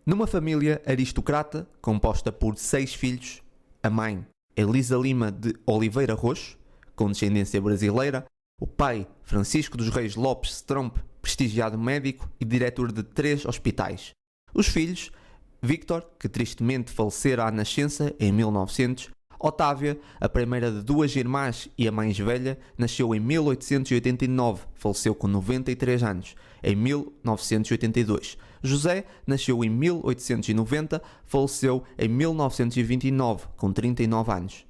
Numa família aristocrata, composta por 6 filhos, a mãe, Elisa Lima de Oliveira Roxo, com descendência brasileira, o pai, Francisco dos Reis Lopes Stromp, prestigiado médico e diretor de 3 hospitais. Os filhos, Victor, que tristemente falecera à nascença em 1900, Otávia, a primeira de 2 irmãs e a mais velha, nasceu em 1889, faleceu com 93 anos, em 1982. José nasceu em 1890, faleceu em 1929, com 39 anos.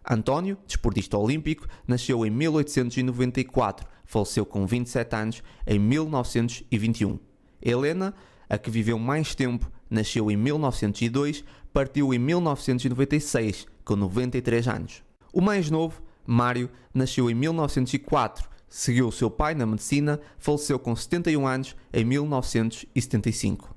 António, desportista olímpico, nasceu em 1894, faleceu com 27 anos, em 1921. Helena, a que viveu mais tempo, nasceu em 1902, partiu em 1996, com 93 anos. O mais novo, Mário, nasceu em 1904, seguiu o seu pai na medicina, faleceu com 71 anos em 1975.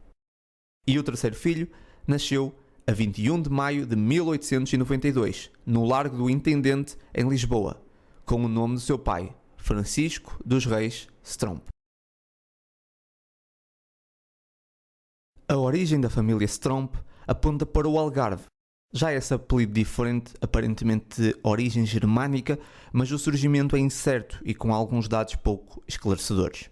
E o terceiro filho nasceu a 21 de maio de 1892, no Largo do Intendente, em Lisboa, com o nome do seu pai, Francisco dos Reis Stromp. A origem da família Stromp aponta para o Algarve. Já esse apelido diferente, aparentemente de origem germânica, mas o surgimento é incerto e com alguns dados pouco esclarecedores.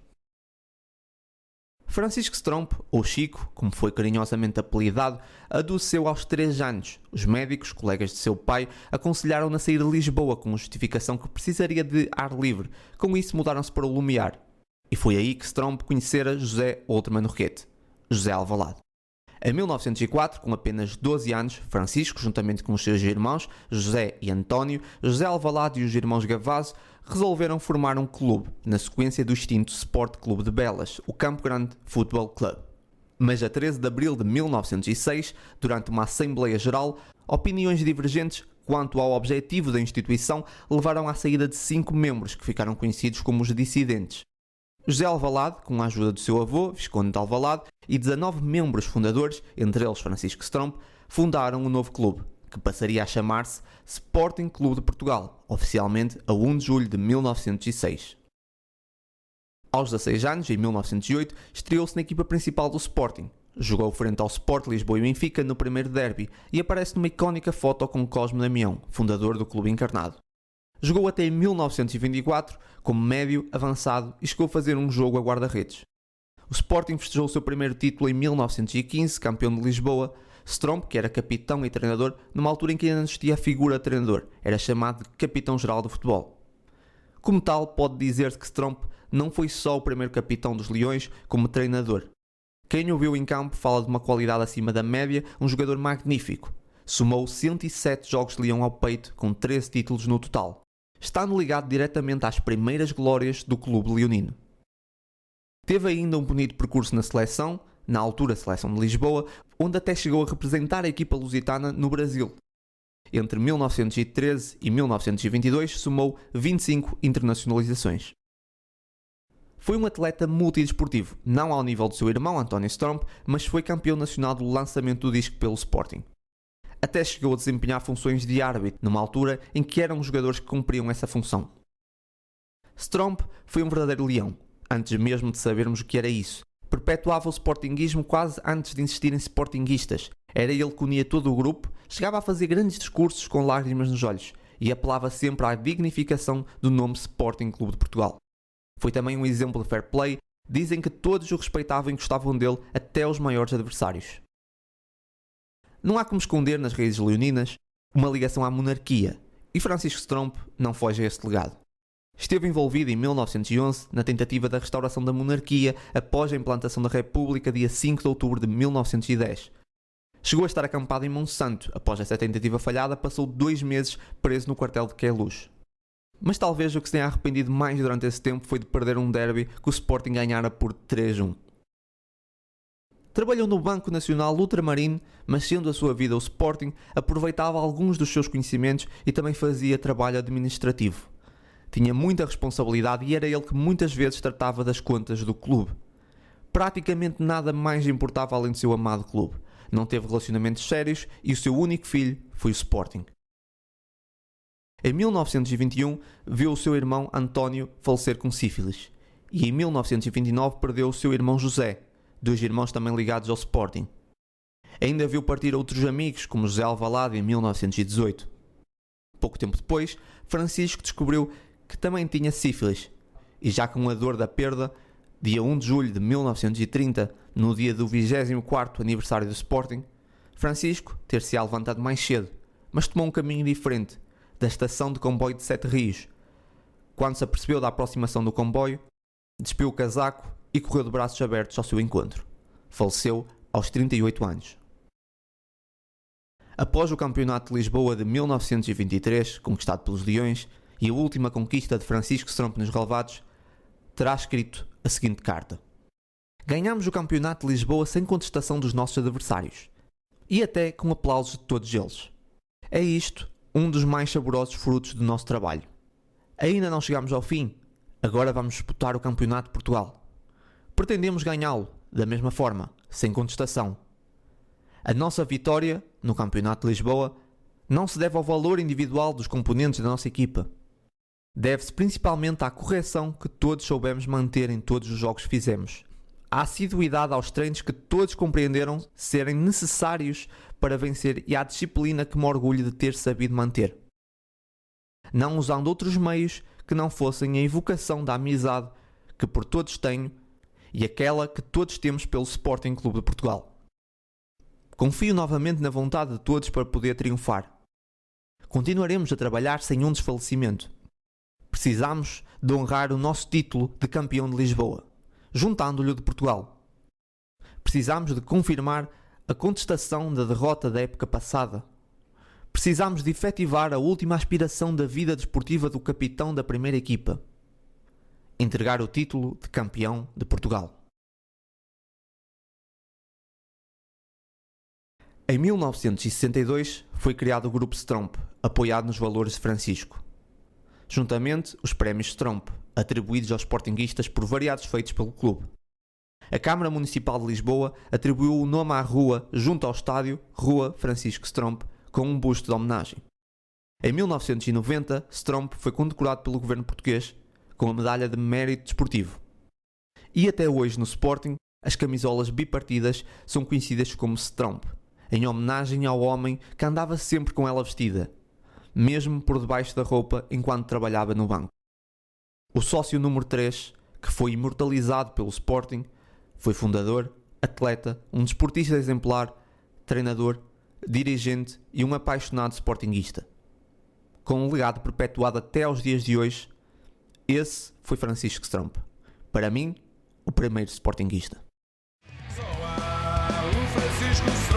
Francisco Stromp, ou Chico, como foi carinhosamente apelidado, adoeceu aos 3 anos. Os médicos, colegas de seu pai, aconselharam-no a sair de Lisboa com a justificação que precisaria de ar livre. Com isso mudaram-se para o Lumiar. E foi aí que Stromp conhecera José Outman Roquette, José Alvalade. Em 1904, com apenas 12 anos, Francisco, juntamente com os seus irmãos, José e António, José Alvalade e os irmãos Gavazo, resolveram formar um clube, na sequência do extinto Sport Clube de Belas, o Campo Grande Futebol Club. Mas a 13 de abril de 1906, durante uma Assembleia Geral, opiniões divergentes quanto ao objetivo da instituição levaram à saída de 5 membros, que ficaram conhecidos como os dissidentes. José Alvalade, com a ajuda do seu avô, Visconde de Alvalade, e 19 membros fundadores, entre eles Francisco Stromp, fundaram um novo clube, que passaria a chamar-se Sporting Clube de Portugal, oficialmente a 1 de julho de 1906. Aos 16 anos, em 1908, estreou-se na equipa principal do Sporting. Jogou frente ao Sport Lisboa e Benfica no primeiro derby e aparece numa icónica foto com Cosme Damião, fundador do clube encarnado. Jogou até em 1924 como médio avançado e chegou a fazer um jogo a guarda-redes. O Sporting festejou o seu primeiro título em 1915, campeão de Lisboa. Stromp, que era capitão e treinador, numa altura em que ainda não existia a figura de treinador, era chamado de capitão-geral do futebol. Como tal, pode dizer-se que Stromp não foi só o primeiro capitão dos Leões como treinador. Quem o viu em campo fala de uma qualidade acima da média, um jogador magnífico. Somou 107 jogos de Leão ao peito, com 13 títulos no total. Estando ligado diretamente às primeiras glórias do clube leonino. Teve ainda um bonito percurso na seleção, na altura Seleção de Lisboa, onde até chegou a representar a equipa lusitana no Brasil. Entre 1913 e 1922 somou 25 internacionalizações. Foi um atleta multidesportivo, não ao nível do seu irmão António Stromp, mas foi campeão nacional do lançamento do disco pelo Sporting. Até chegou a desempenhar funções de árbitro, numa altura em que eram os jogadores que cumpriam essa função. Stromp foi um verdadeiro leão, antes mesmo de sabermos o que era isso. Perpetuava o sportinguismo quase antes de existirem sportinguistas. Era ele que unia todo o grupo, chegava a fazer grandes discursos com lágrimas nos olhos e apelava sempre à dignificação do nome Sporting Clube de Portugal. Foi também um exemplo de fair play, dizem que todos o respeitavam e gostavam dele, até os maiores adversários. Não há como esconder nas raízes leoninas uma ligação à monarquia, e Francisco Stromp não foge a este legado. Esteve envolvido em 1911 na tentativa da restauração da monarquia após a implantação da República dia 5 de outubro de 1910. Chegou a estar acampado em Monsanto. Após essa tentativa falhada, passou 2 meses preso no quartel de Queluz. Mas talvez o que se tenha arrependido mais durante esse tempo foi de perder um derby que o Sporting ganhara por 3-1. Trabalhou no Banco Nacional Ultramarino, mas sendo a sua vida o Sporting, aproveitava alguns dos seus conhecimentos e também fazia trabalho administrativo. Tinha muita responsabilidade e era ele que muitas vezes tratava das contas do clube. Praticamente nada mais importava além do seu amado clube. Não teve relacionamentos sérios e o seu único filho foi o Sporting. Em 1921, viu o seu irmão António falecer com sífilis e em 1929 perdeu o seu irmão José, 2 irmãos também ligados ao Sporting. Ainda viu partir outros amigos, como José Alvalade em 1918. Pouco tempo depois, Francisco descobriu que também tinha sífilis, e já com a dor da perda, dia 1 de julho de 1930, no dia do 24º aniversário do Sporting, Francisco ter-se-á levantado mais cedo, mas tomou um caminho diferente, da estação de comboio de Sete Rios. Quando se apercebeu da aproximação do comboio, despiu o casaco e correu de braços abertos ao seu encontro. Faleceu aos 38 anos. Após o Campeonato de Lisboa de 1923, conquistado pelos Leões, e a última conquista de Francisco Stromp nos relevados, terá escrito a seguinte carta: ganhámos o Campeonato de Lisboa sem contestação dos nossos adversários, e até com aplausos de todos eles. É isto um dos mais saborosos frutos do nosso trabalho. Ainda não chegamos ao fim, agora vamos disputar o Campeonato de Portugal. Pretendemos ganhá-lo, da mesma forma, sem contestação. A nossa vitória no Campeonato de Lisboa não se deve ao valor individual dos componentes da nossa equipa. Deve-se principalmente à correção que todos soubemos manter em todos os jogos que fizemos, à assiduidade aos treinos que todos compreenderam serem necessários para vencer e à disciplina que me orgulho de ter sabido manter, não usando outros meios que não fossem a evocação da amizade que por todos tenho e aquela que todos temos pelo Sporting Clube de Portugal. Confio novamente na vontade de todos para poder triunfar. Continuaremos a trabalhar sem um desfalecimento. Precisamos de honrar o nosso título de campeão de Lisboa, juntando-lhe o de Portugal. Precisamos de confirmar a contestação da derrota da época passada. Precisamos de efetivar a última aspiração da vida desportiva do capitão da primeira equipa: entregar o título de campeão de Portugal. Em 1962 foi criado o Grupo Stromp, apoiado nos valores de Francisco. Juntamente, os prémios Stromp, atribuídos aos sportinguistas por variados feitos pelo clube. A Câmara Municipal de Lisboa atribuiu o nome à rua, junto ao estádio, Rua Francisco Stromp, com um busto de homenagem. Em 1990, Stromp foi condecorado pelo governo português com a Medalha de Mérito Desportivo. E até hoje no Sporting, as camisolas bipartidas são conhecidas como Stromp, em homenagem ao homem que andava sempre com ela vestida, mesmo por debaixo da roupa enquanto trabalhava no banco. O sócio número 3, que foi imortalizado pelo Sporting, foi fundador, atleta, um desportista exemplar, treinador, dirigente e um apaixonado sportinguista. Com um legado perpetuado até aos dias de hoje, esse foi Francisco Stromp. Para mim, o primeiro sportinguista. Só há um Francisco